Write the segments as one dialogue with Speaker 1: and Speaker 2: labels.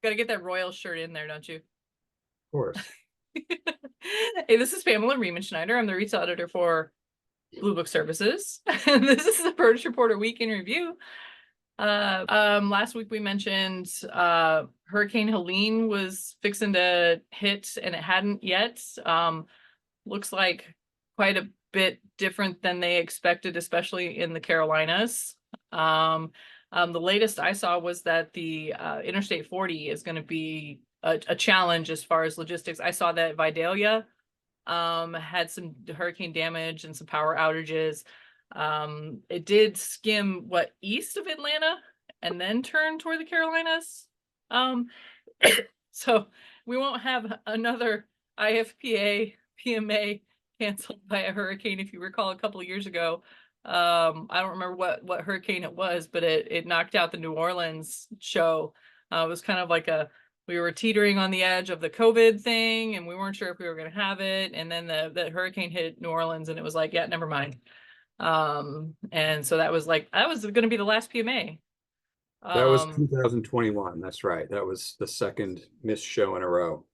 Speaker 1: Got to get that royal shirt in there, don't you?
Speaker 2: Of course.
Speaker 1: Hey, this is Pamela Riemenschneider. I'm the retail editor for Blue Book Services. And this is the Produce Reporter Week in Review. Last week we mentioned Hurricane Helene was fixing to hit and it hadn't yet. Looks like quite a bit different than they expected, especially in the Carolinas. The latest I saw was that the Interstate 40 is going to be a challenge as far as logistics. I saw that Vidalia had some hurricane damage and some power outages. It did skim east of Atlanta and then turn toward the Carolinas. So we won't have another IFPA PMA canceled by a hurricane. If you recall, a couple of years ago, I don't remember what hurricane it was, but it knocked out the New Orleans show. It was kind of like we were teetering on the edge of the COVID thing, and we weren't sure if we were going to have it. And then the hurricane hit New Orleans, and it was like, yeah, never mind. And so that was going to be the last PMA.
Speaker 2: That was 2021. That's right. That was the second missed show in a row.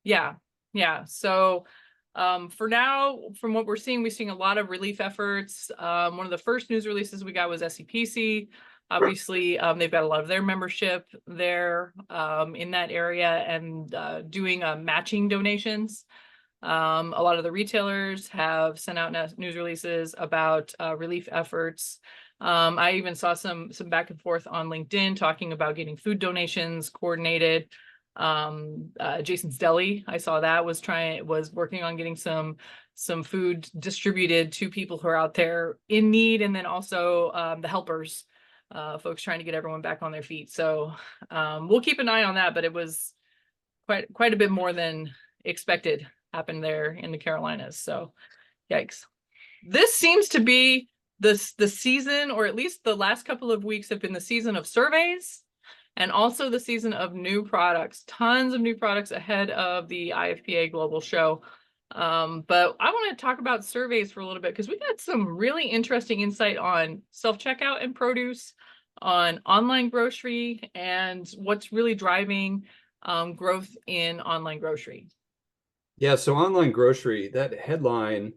Speaker 1: Yeah. So for now, from what we're seeing a lot of relief efforts. One of the first news releases we got was SCPC. Obviously, they've got a lot of their membership there in that area and doing matching donations. A lot of the retailers have sent out news releases about relief efforts. I even saw some back and forth on LinkedIn talking about getting food donations coordinated. Jason's Deli, I saw that was working on getting some food distributed to people who are out there in need, and then also the helpers, folks trying to get everyone back on their feet. So we'll keep an eye on that, but it was quite a bit more than expected happened there in the Carolinas. So yikes. This seems to be the season, or at least the last couple of weeks have been the season of surveys and also the season of new products. Tons of new products ahead of the IFPA Global Show. But I want to talk about surveys for a little bit because we got some really interesting insight on self-checkout and produce, on online grocery, and what's really driving growth in online grocery.
Speaker 2: Yeah, so online grocery, that headline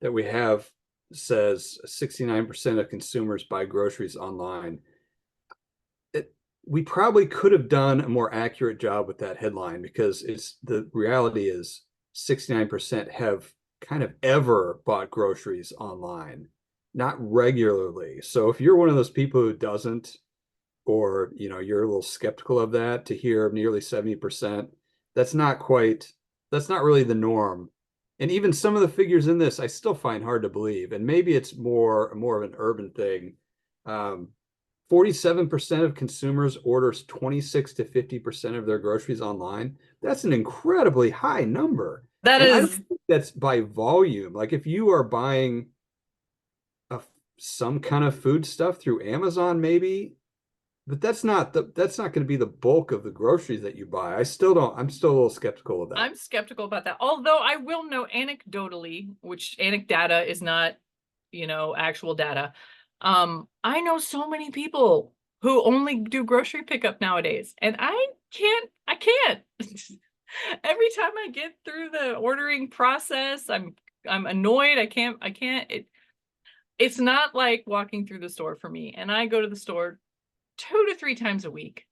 Speaker 2: that we have says 69% of consumers buy groceries online. We probably could have done a more accurate job with that headline because the reality is 69% have kind of ever bought groceries online, not regularly. So if you're one of those people who doesn't, or you're a little skeptical of that, to hear nearly 70%, that's not really the norm. And even some of the figures in this I still find hard to believe, and maybe it's more of an urban thing. 47% of consumers orders 26 to 50% of their groceries online. That's an incredibly high number.
Speaker 1: That
Speaker 2: And I don't
Speaker 1: is,
Speaker 2: think that's by volume. Like if you are buying some kind of food stuff through Amazon, maybe, but that's not going to be the bulk of the groceries that you buy. I'm still a little skeptical of that.
Speaker 1: I'm skeptical about that. Although I will know anecdotally, which anecdata is not, actual data. I know so many people who only do grocery pickup nowadays, and I can't. Every time I get through the ordering process, I'm annoyed. I can't. It's not like walking through the store for me, and I go to the store 2 to 3 times a week.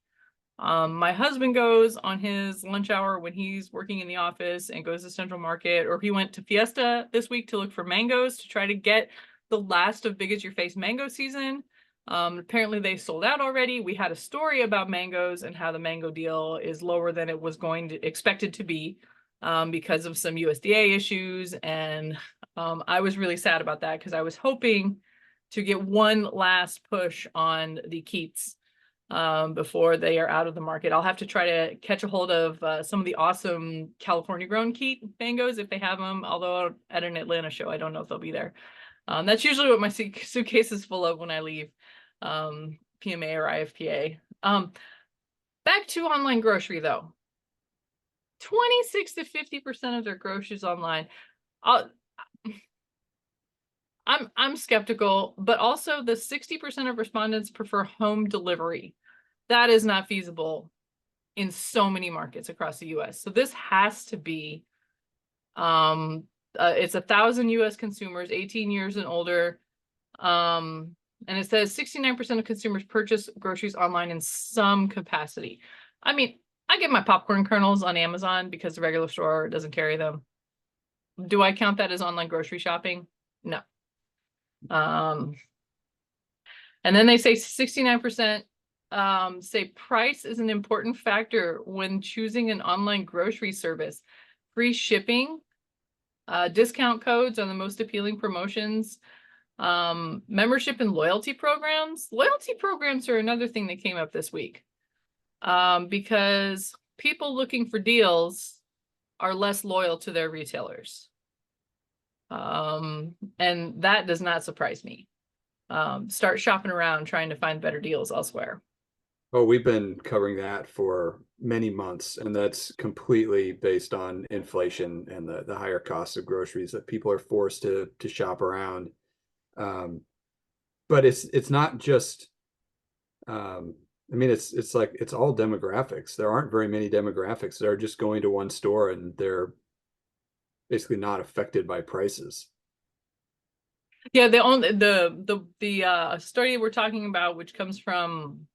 Speaker 1: My husband goes on his lunch hour when he's working in the office and goes to Central Market, or he went to Fiesta this week to look for mangoes to try to get the last of Big As Your Face mango season. Apparently they sold out already. We had a story about mangoes and how the mango deal is lower than it was expected to be because of some USDA issues. And I was really sad about that because I was hoping to get one last push on the Keats before they are out of the market. I'll have to try to catch a hold of some of the awesome California grown Keat mangoes if they have them, although at an Atlanta show, I don't know if they'll be there. That's usually what my suitcase is full of when I leave PMA or IFPA. Back to online grocery though. 26 to 50% of their groceries online. I'm skeptical, but also the 60% of respondents prefer home delivery. That is not feasible in so many markets across the US. So this has to be, it's 1,000 US consumers, 18 years and older. And it says 69% of consumers purchase groceries online in some capacity. I mean, I get my popcorn kernels on Amazon because the regular store doesn't carry them. Do I count that as online grocery shopping? No. And then they say 69% say price is an important factor when choosing an online grocery service. Free shipping, discount codes are the most appealing promotions. Membership and loyalty programs. Loyalty programs are another thing that came up this week. Because people looking for deals are less loyal to their retailers. And that does not surprise me. Start shopping around trying to find better deals elsewhere.
Speaker 2: Oh, we've been covering that for many months, and that's completely based on inflation and the higher costs of groceries that people are forced to shop around. But it's not just I mean it's like it's all demographics. There aren't very many demographics that are just going to one store and they're basically not affected by prices.
Speaker 1: Yeah, the story we're talking about, which comes from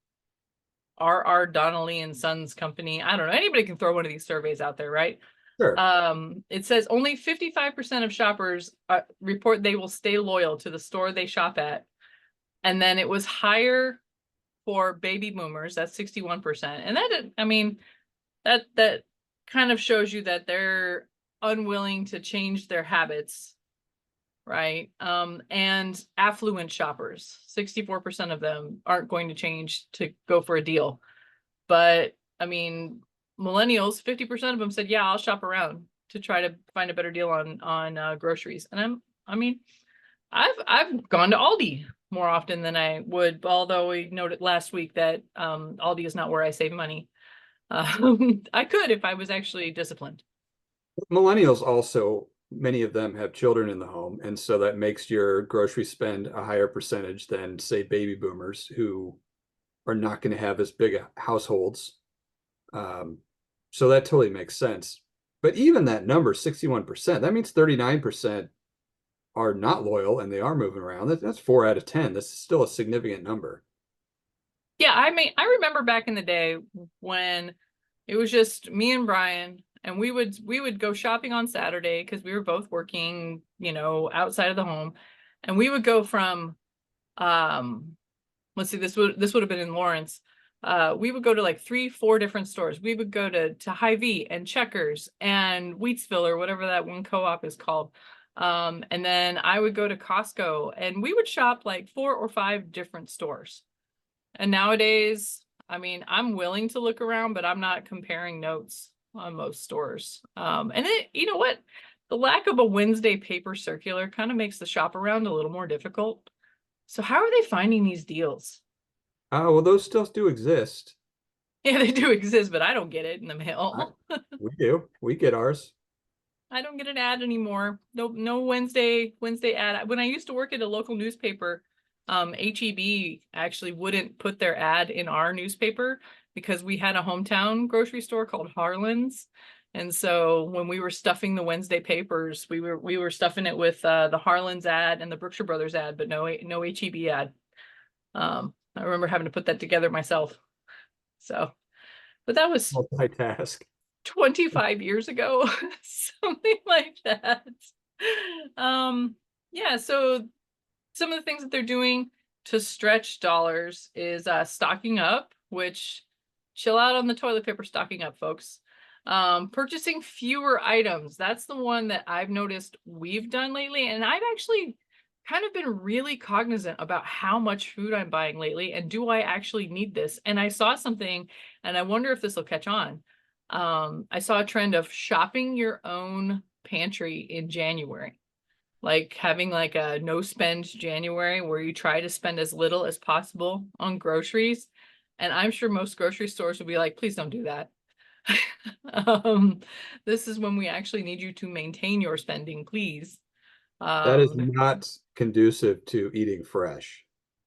Speaker 1: R.R. Donnelly and Sons Company. I don't know. Anybody can throw one of these surveys out there, right?
Speaker 2: Sure.
Speaker 1: It says only 55% of shoppers report they will stay loyal to the store they shop at. And then it was higher for baby boomers. That's 61%. And that, I mean, that kind of shows you that they're unwilling to change their habits, right? And affluent shoppers, 64% of them aren't going to change to go for a deal. But I mean, millennials, 50% of them said, yeah, I'll shop around to try to find a better deal on groceries. And I've gone to Aldi more often than I would, although we noted last week that Aldi is not where I save money. I could if I was actually disciplined.
Speaker 2: Millennials also, many of them have children in the home, and so that makes your grocery spend a higher percentage than, say, baby boomers who are not going to have as big households. So that totally makes sense. But even that number, 61%, that means 39% are not loyal and they are moving around. That's 4 out of 10. That's still a significant number.
Speaker 1: Yeah, I mean, I remember back in the day when it was just me and Brian, and we would go shopping on Saturday because we were both working, outside of the home, and we would go from, let's see, this would have been in Lawrence. We would go to like 3-4 different stores. We would go to Hy-Vee and Checkers and Wheatsville or whatever that one co-op is called. And then I would go to Costco, and we would shop like 4 or 5 different stores. And nowadays, I mean, I'm willing to look around, but I'm not comparing notes on most stores. And you know what? The lack of a Wednesday paper circular kind of makes the shop around a little more difficult. So how are they finding these deals?
Speaker 2: Well, those still do exist.
Speaker 1: Yeah, they do exist, but I don't get it in the mail.
Speaker 2: We do. We get ours.
Speaker 1: I don't get an ad anymore. No Wednesday ad. When I used to work at a local newspaper, HEB actually wouldn't put their ad in our newspaper because we had a hometown grocery store called Harlan's. And so when we were stuffing the Wednesday papers, we were stuffing it with the Harlan's ad and the Brookshire Brothers ad, but no HEB ad. I remember having to put that together myself. So, but that was
Speaker 2: multitask
Speaker 1: 25 years ago, something like that. Yeah, so some of the things that they're doing to stretch dollars is stocking up, which chill out on the toilet paper stocking up, folks. Purchasing fewer items. That's the one that I've noticed we've done lately. And I've actually kind of been really cognizant about how much food I'm buying lately and do I actually need this? And I saw something and I wonder if this will catch on. I saw a trend of shopping your own pantry in January, like having like a no spend January where you try to spend as little as possible on groceries. And I'm sure most grocery stores will be like, please don't do that. This is when we actually need you to maintain your spending, please.
Speaker 2: that is not conducive to eating fresh.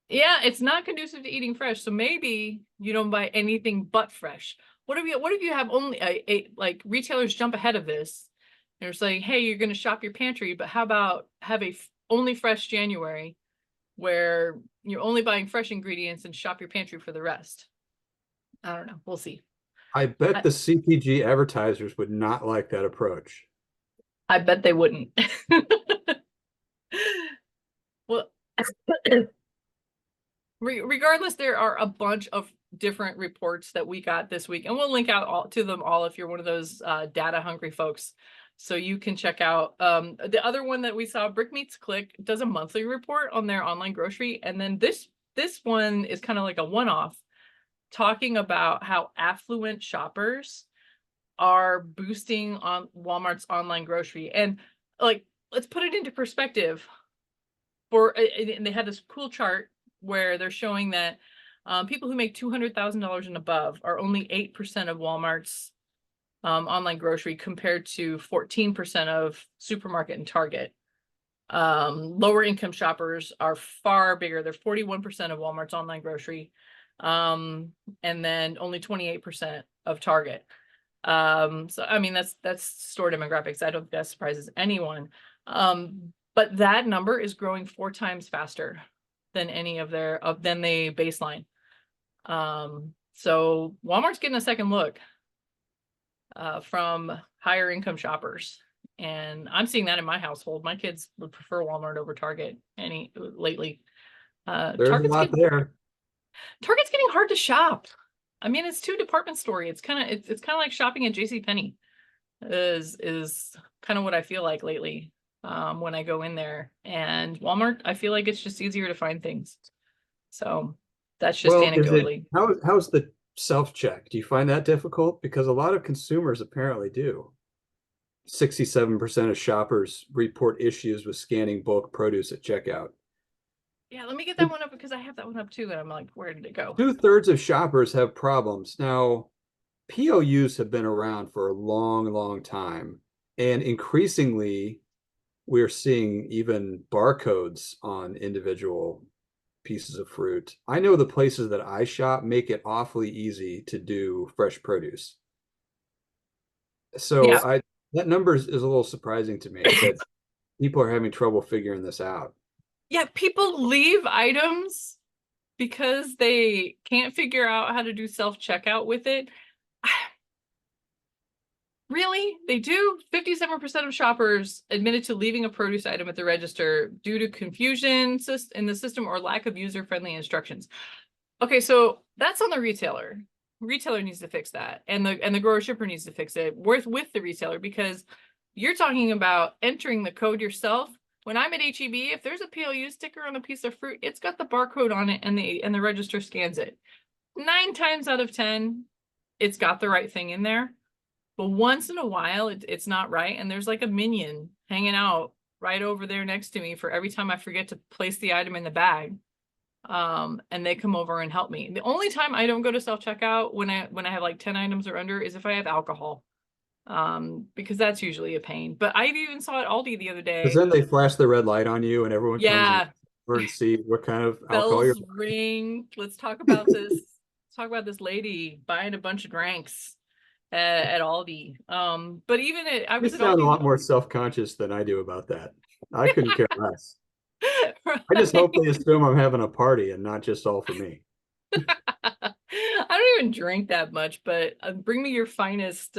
Speaker 1: Yeah, it's not conducive to eating fresh. So maybe you don't buy anything but fresh. what if you have only like retailers jump ahead of this? They're saying, hey, you're going to shop your pantry, but how about have only fresh January where you're only buying fresh ingredients and shop your pantry for the rest? I don't know. We'll see.
Speaker 2: I bet
Speaker 1: I,
Speaker 2: the CPG advertisers would not like that approach.
Speaker 1: I bet they wouldn't. Well, regardless, there are a bunch of different reports that we got this week, and we'll link out all to them all if you're one of those data hungry folks. So you can check out the other one that we saw, Brick Meets Click, does a monthly report on their online grocery, and then this one is kind of like a one-off, talking about how affluent shoppers are boosting on Walmart's online grocery. And like, let's put it into perspective. And they had this cool chart where they're showing that people who make $200,000 and above are only 8% of Walmart's online grocery compared to 14% of supermarket and Target. Lower income shoppers are far bigger. They're 41% of Walmart's online grocery, and then only 28% of Target. So I mean, that's store demographics. I don't think that surprises anyone. But that number is growing 4 times faster than any of than the baseline. So Walmart's getting a second look from higher income shoppers. And I'm seeing that in my household. My kids would prefer Walmart over Target lately.
Speaker 2: There's a lot there.
Speaker 1: Target's getting hard to shop. I mean, it's 2 department store. It's kind of like shopping at JCPenney is kind of what I feel like lately when I go in there. And Walmart, I feel like it's just easier to find things. So that's just anecdotally.
Speaker 2: How's the self-check? Do you find that difficult? Because a lot of consumers apparently do. 67% of shoppers report issues with scanning bulk produce at checkout.
Speaker 1: Yeah, let me get that one up because I have that one up too. And I'm like, where did it go?
Speaker 2: 2/3 of shoppers have problems. Now, POUs have been around for a long, long time. And increasingly, we're seeing even barcodes on individual pieces of fruit. I know the places that I shop make it awfully easy to do fresh produce. So
Speaker 1: Yeah.
Speaker 2: that number is a little surprising to me that people are having trouble figuring this out.
Speaker 1: Yeah, people leave items because they can't figure out how to do self-checkout with it. Really? They do? 57% of shoppers admitted to leaving a produce item at the register due to confusion in the system or lack of user-friendly instructions. Okay, so that's on the retailer. Retailer needs to fix that, and the grower shipper needs to fix it with the retailer, because you're talking about entering the code yourself. When I'm at HEB, if there's a PLU sticker on a piece of fruit, it's got the barcode on it, and the register scans it. 9 times out of 10, it's got the right thing in there. But once in a while, it's not right. And there's like a minion hanging out right over there next to me for every time I forget to place the item in the bag. And they come over and help me. The only time I don't go to self-checkout when I have like 10 items or under is if I have alcohol. Because that's usually a pain. But I even saw at Aldi the other day.
Speaker 2: Because then they flash the red light on you and everyone comes and see what kind of alcohol you're
Speaker 1: bells ring. Let's talk about this. Let's talk about this lady buying a bunch of drinks at Aldi. But even I was
Speaker 2: You
Speaker 1: at
Speaker 2: sound
Speaker 1: Aldi.
Speaker 2: a lot more self-conscious than I do about that. I couldn't care less.
Speaker 1: Right.
Speaker 2: I just hope they assume I'm having a party and not just all for me.
Speaker 1: I don't even drink that much, but bring me your finest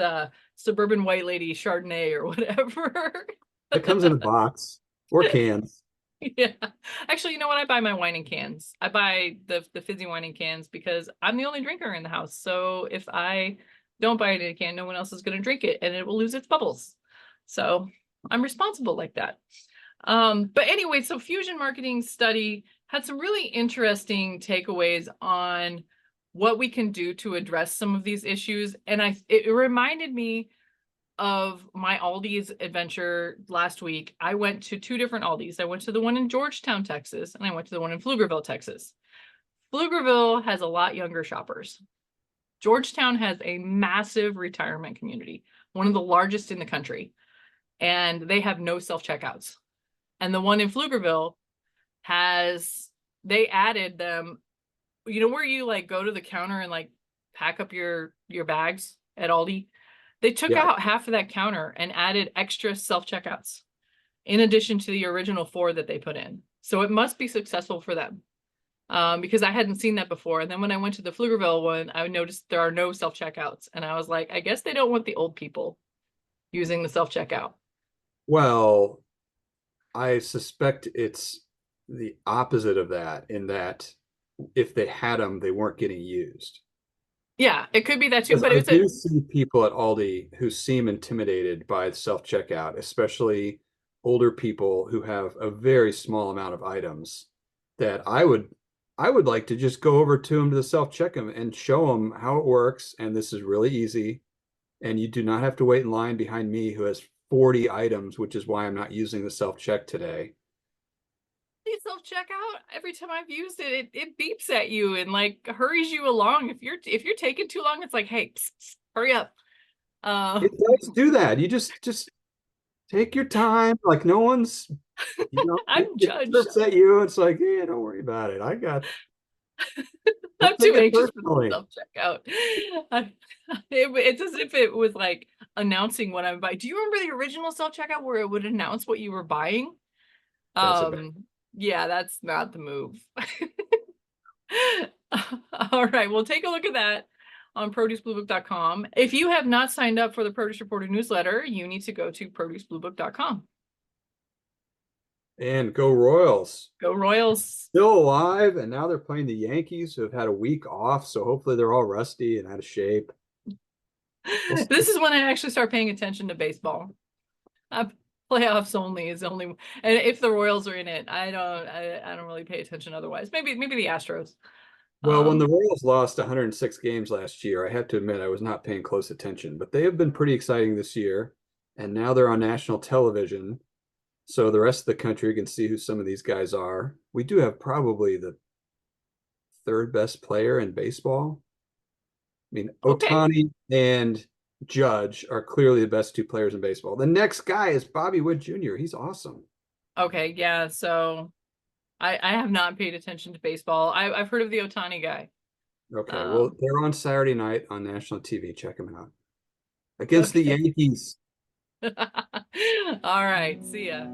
Speaker 1: suburban white lady Chardonnay or whatever.
Speaker 2: It comes in a box or cans.
Speaker 1: Yeah. Actually, you know what? I buy my wine in cans. I buy the fizzy wine in cans because I'm the only drinker in the house. So if I don't buy it in a can, no one else is going to drink it and it will lose its bubbles. So I'm responsible like that. But anyway, so Fusion Marketing Study had some really interesting takeaways on what we can do to address some of these issues. And it reminded me of my Aldi's adventure last week. I went to 2 different Aldis. I went to the one in Georgetown, Texas, and I went to the one in Pflugerville, Texas. Pflugerville has a lot younger shoppers. Georgetown has a massive retirement community, one of the largest in the country, and they have no self-checkouts. And the one in Pflugerville they added them, where you like go to the counter and like pack up your your bags at Aldi. They took
Speaker 2: Yeah.
Speaker 1: out half of that counter and added extra self-checkouts in addition to the original 4 that they put in. So it must be successful for them. Because I hadn't seen that before. And then when I went to the Pflugerville one, I noticed there are no self-checkouts. And I was like, I guess they don't want the old people using the self-checkout.
Speaker 2: Well, I suspect it's the opposite of that, in that if they had them, they weren't getting used.
Speaker 1: Yeah, it could be that too,
Speaker 2: Because
Speaker 1: but
Speaker 2: I
Speaker 1: it's a
Speaker 2: do see people at Aldi who seem intimidated by self-checkout, especially older people who have a very small amount of items that I would like to just go over to them to the self-checkout and show them how it works. And this is really easy. And you do not have to wait in line behind me who has 40 items, which is why I'm not using the self-check today.
Speaker 1: self-checkout. Every time I've used it, it beeps at you and like hurries you along. If you're taking too long, it's like, hey, psst, psst, hurry up.
Speaker 2: It does do that. You just take your time. Like no one's,
Speaker 1: I'm
Speaker 2: if it's
Speaker 1: judged.
Speaker 2: upset you, it's like, yeah, don't worry about it.
Speaker 1: I'm
Speaker 2: Don't take
Speaker 1: too
Speaker 2: it
Speaker 1: anxious for the
Speaker 2: personally.
Speaker 1: self-checkout. It's as if it was like announcing what I'm buying. Do you remember the original self-checkout where it would announce what you were buying?
Speaker 2: That's a bad.
Speaker 1: Yeah, that's not the move. All right, well, take a look at that on producebluebook.com. If you have not signed up for the Produce Reporter newsletter, you need to go to producebluebook.com.
Speaker 2: And go Royals.
Speaker 1: Go Royals.
Speaker 2: Still alive, and now they're playing the Yankees, who have had a week off, so hopefully they're all rusty and out of shape.
Speaker 1: This is when I actually start paying attention to baseball. Playoffs only is only, and if the Royals are in it, I don't really pay attention otherwise. Maybe the Astros.
Speaker 2: Well, when the Royals lost 106 games last year, I have to admit I was not paying close attention, but they have been pretty exciting this year, and now they're on national television, so the rest of the country can see who some of these guys are. We do have probably the third best player in baseball. I mean,
Speaker 1: Okay.
Speaker 2: Ohtani and Judge are clearly the best 2 players in baseball. The next guy is Bobby Wood Jr. He's awesome.
Speaker 1: Okay, yeah. So I have not paid attention to baseball. I've heard of the Ohtani guy.
Speaker 2: Okay, well,
Speaker 1: Um,
Speaker 2: they're on Saturday night on national TV. Check them out. Against the
Speaker 1: okay.
Speaker 2: Yankees.
Speaker 1: All right. See ya.